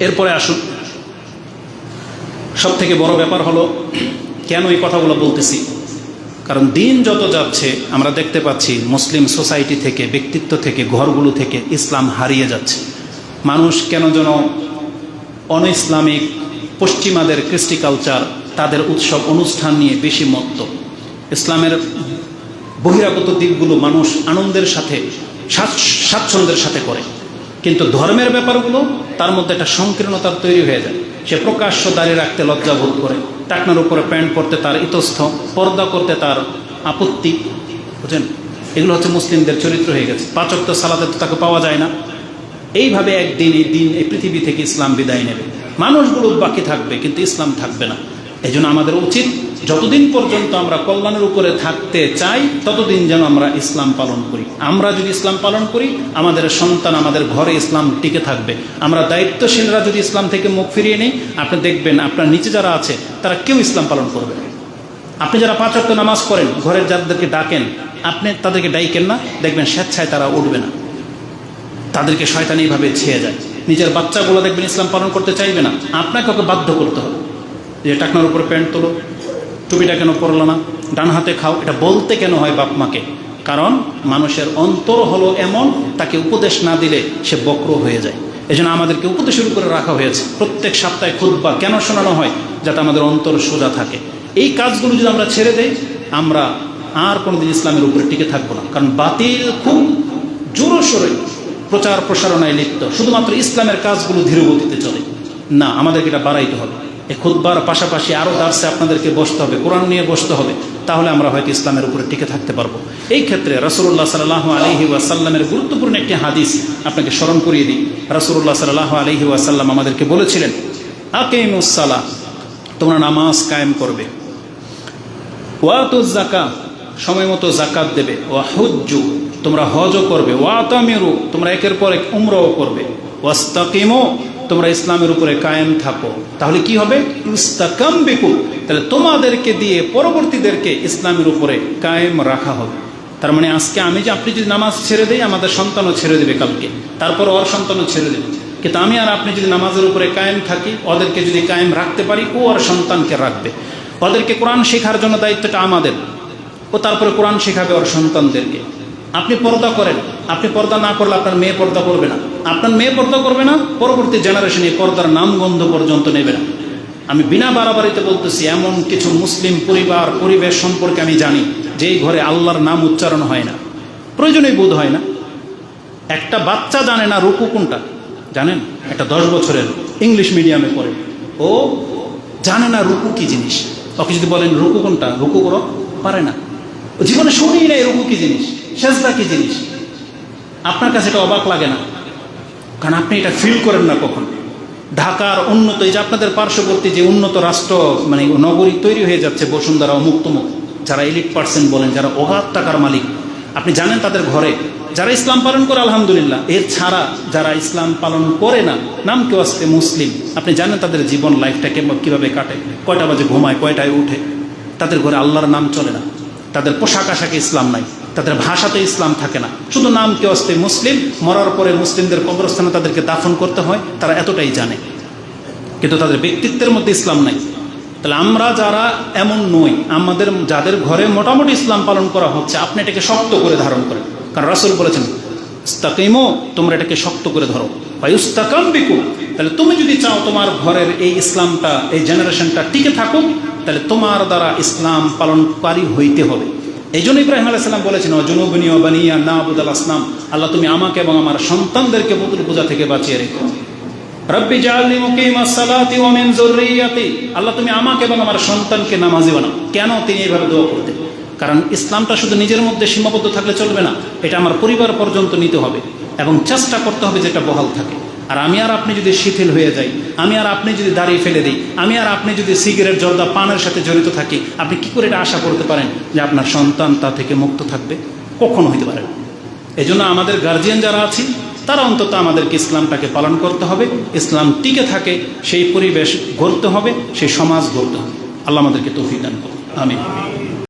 এরপরে আসুন, সব থেকে বড় ব্যাপার হলো কেন এই কথাগুলো বলতেছি, কারণ দিন যত যাচ্ছে আমরা দেখতে পাচ্ছি মুসলিম সোসাইটি থেকে, ব্যক্তিত্ব থেকে, ঘরগুলো থেকে ইসলাম হারিয়ে যাচ্ছে। মানুষ কেন যেন অন ইসলামিক পশ্চিমাদের কৃষ্টি কালচার, তাদের উৎসব অনুষ্ঠান নিয়ে বেশি মত্ত। ইসলামের বহিরাগত দিকগুলো মানুষ আনন্দের সাথে, স্বাচ্ছন্দ্যের সাথে করে, কিন্তু ধর্মের ব্যাপারগুলো তার মধ্যে একটা সংকীর্ণতার তৈরি হয়ে যায়। সে প্রকাশ্য দাঁড়িয়ে রাখতে লজ্জাবোধ করে, টাকনার উপরে প্যান্ট পরতে তার ইতস্থ, পর্দা করতে তার আপত্তি, বুঝলেন? এগুলো হচ্ছে মুসলিমদের চরিত্র হয়ে গেছে। 5 ওয়াক্ত সালাতে তো তাকে পাওয়া যায় না। এইভাবে একদিন এই পৃথিবী থেকে ইসলাম বিদায় নেবে, মানুষগুলো বাকি থাকবে কিন্তু ইসলাম থাকবে না। এই জন্য আমাদের উচিত যতদিন পর্যন্ত আমরা কল্যাণের উপরে থাকতে চাই ততদিন যেন আমরা ইসলাম পালন করি। আমরা যদি ইসলাম পালন করি, আমাদের সন্তান, আমাদের ঘরে ইসলাম টিকে থাকবে। আমরা দায়িত্বশীলরা যদি ইসলাম থেকে মুখ ফিরিয়ে নিই, আপনি দেখবেন আপনার নিচে যারা আছে তারা কেউ ইসলাম পালন করবে না। আপনি যারা 5 ওয়াক্ত নামাজ পড়েন, ঘরের যাদেরকে ডাকেন, আপনি তাদেরকে ডাইকেন না, দেখবেন স্বেচ্ছায় তারা উঠবে না, তাদেরকে শয়তান এইভাবে ছেয়ে যায়। নিজের বাচ্চাগুলো দেখবেন ইসলাম পালন করতে চাইবে না, আপনাকে ওকে বাধ্য করতে হবে যে টাকনার উপরে প্যান্ট তোলো, টুপিটা কেন পরলো না, ডান হাতে খাও। এটা বলতে কেন হয় বাপ মাকে? কারণ মানুষের অন্তর হলো এমন, তাকে উপদেশ না দিলে সে বক্র হয়ে যায়। এই জন্য আমাদেরকে উপদেশের উপরে রাখা হয়েছে। প্রত্যেক সপ্তাহে খুতবা কেন শোনানো হয়? যাতে আমাদের অন্তর সোজা থাকে। এই কাজগুলো যদি আমরা ছেড়ে দেই, আমরা আর কোনোদিন ইসলামের উপরে টিকে থাকবো না। কারণ বাতিল খুব জোরসোরে প্রচার প্রসারণায় লিপ্ত, শুধুমাত্র ইসলামের কাজগুলো ধীরগতিতে চলে না। আমাদেরকে এটা বাড়াইতে হবে। এই খুতবার পাশাপাশি আরও দার্সে আপনাদেরকে বসতে হবে, কোরআন নিয়ে বসতে হবে, তাহলে আমরা হয়তো ইসলামের উপরে টিকে থাকতে পারবো। এই ক্ষেত্রে রাসূলুল্লাহ সাল্লাল্লাহু আলাইহি ওয়াসাল্লামের গুরুত্বপূর্ণ একটি হাদিস আপনাকে স্মরণ করিয়ে দিই। রাসূলুল্লাহ সাল্লাল্লাহু আলাইহি ওয়াসাল্লাম আমাদেরকে বলেছিলেন, আকিমুস সালাহ, তোমরা নামাজ কায়েম করবে, ওয়াতুজ যাকাত, সময় মতো জাকাত দেবে, ওয়া হুজ্জু, তোমরা হজও করবে, ওয়াতামিরু, তোমরা একের পর এক উমরাও করবে, ওয়াস্তাকিমু, তোমরা ইসলামের উপরে কায়েম থাকো। তাহলে কি হবে? ইস্তাকাম বিকুম, তাহলে তোমাদেরকে দিয়ে পরবর্তীদেরকে ইসলামের উপরে কায়েম রাখা হবে। তার মানে আজকে আপনি যদি নামাজ ছেড়ে দেই, আমাদের সন্তানও ছেড়ে দেবে কালকে, তারপর ওর সন্তানও ছেড়ে দেবে। কিন্তু আমি আর আপনি যদি নামাজের উপরে কায়েম থাকি, ওদেরকে যদি কায়েম রাখতে পারি, ও আর সন্তানকে রাখবে। ওদেরকে কোরআন শেখার জন্য দায়িত্বটা আমাদের, ও তারপরে কোরআন শেখাবে ওর সন্তানদেরকে। আপনি পর্দা করেন, আপনি পর্দা না করলে আপনার মেয়ে পর্দা করবে না, আপনার মেয়ে পর্দা করবে না, পরবর্তী জেনারেশন এই পর্দার নামগন্ধ পর্যন্ত নেবে না। আমি বিনা বাড়াবাড়িতে বলতেছি, এমন কিছু মুসলিম পরিবেশ সম্পর্কে আমি জানি যেই ঘরে আল্লাহর নাম উচ্চারণ হয় না, প্রয়োজনেই বোধ হয় না। একটা বাচ্চা জানে না রুকু কোনটা, জানেন? একটা 10 বছরের ইংলিশ মিডিয়ামে পড়ে, ও জানে না রুকু কি জিনিস। ওকে যদি বলেন রুকু কোনটা, রুকু করো, পারে না। জীবনে শুনেই নেই রুকু কি জিনিস, সেজদা কি জিনিস। আপনার কাছে এটা অবাক লাগে না, কারণ আপনি এটা ফিল করেন না কখন। ঢাকার উন্নত, এই যে আপনাদের পার্শ্ববর্তী যে উন্নত রাষ্ট্র মানে নগরী তৈরি হয়ে যাচ্ছে, বসুন্ধরা, মুক্তমুখ, যারা এলিট পার্সেন্ট বলেন, যারা অগাধ টাকার মালিক, আপনি জানেন তাদের ঘরে যারা ইসলাম পালন করে আলহামদুলিল্লাহ, এর ছাড়া যারা ইসলাম পালন করে না, নাম কেউ আসতে মুসলিম, আপনি জানেন তাদের জীবন লাইফটা কীভাবে কাটে, কয়টা বাজে ঘুমায়, কয়টায় উঠে। তাদের ঘরে আল্লাহর নাম চলে না, তাদের পোশাক আশাকে ইসলাম নাই, তাদের ভাষাতে ইসলাম থাকে না, শুধু নাম কেউ আসতে মুসলিম। মরার পরে মুসলিমদের কবরস্থানে তাদেরকে দাফন করতে হয়, তারা এতটাই জানে, কিন্তু তাদের ব্যক্তিত্বের মধ্যে ইসলাম নাই। তাহলে আমরা যারা এমন নই, আমাদের যাদের ঘরে মোটামুটি ইসলাম পালন করা হচ্ছে, আপনি এটাকে শক্ত করে ধারণ করেন। কারণ রাসূল বলেছেন, ইস্তাকিমু, তোমরা এটাকে শক্ত করে ধরো, ফায়ুস্তাকাম বিকুম, তাহলে তুমি যদি চাও তোমার ঘরের এই ইসলামটা, এই জেনারেশনটা টিকে থাকুক, তাহলে তোমার দ্বারা ইসলাম পালনকারী হইতে হবে। এই জন্য ইব্রাহিম আলাইহিস সালাম বলেছেন, ওয়াজুনুবনি ওয়া বানিয়া না'বুদাল আসনাম, আল্লাহ তুমি আমাকে এবং আমার সন্তানদেরকে পুতুল পূজা থেকে বাঁচিয়ে রেখো। রব্বি জাআলনি মুকিমাস সালাতি ওয়া মিন যুররিয়াতি, আল্লাহ তুমি আমাকে এবং আমার সন্তানকে নামাজি বানাও। কেন তিনি এইভাবে দোয়া করতেন? কারণ ইসলামটা শুধু নিজের মধ্যে সীমাবদ্ধ থাকলে চলবে না, এটা আমার পরিবার পর্যন্ত নিতে হবে এবং চেষ্টা করতে হবে যেটা বহাল থাকে। আর আমি আর আপনি যদি শিথিল হয়ে যাই, আমি আর আপনি যদি দাঁড়িয়ে ফেলে দিই, আমি আর আপনি যদি সিগারেট, জর্দা, পানের সাথে জড়িত থাকি, আপনি কি করে এটা আশা করতে পারেন যে আপনার সন্তান তা থেকে মুক্ত থাকবে? কখনো হইতে পারে না। এই জন্য আমাদের গার্জিয়ান যারা আছি, তারা অন্তত আমাদেরকে ইসলামটাকে পালন করতে হবে, ইসলাম টিকে থাকে সেই পরিবেশ গড়তে হবে, সেই সমাজ গড়তে হবে। আল্লাহ আমাদেরকে তৌফিক দান করুন, আমিন।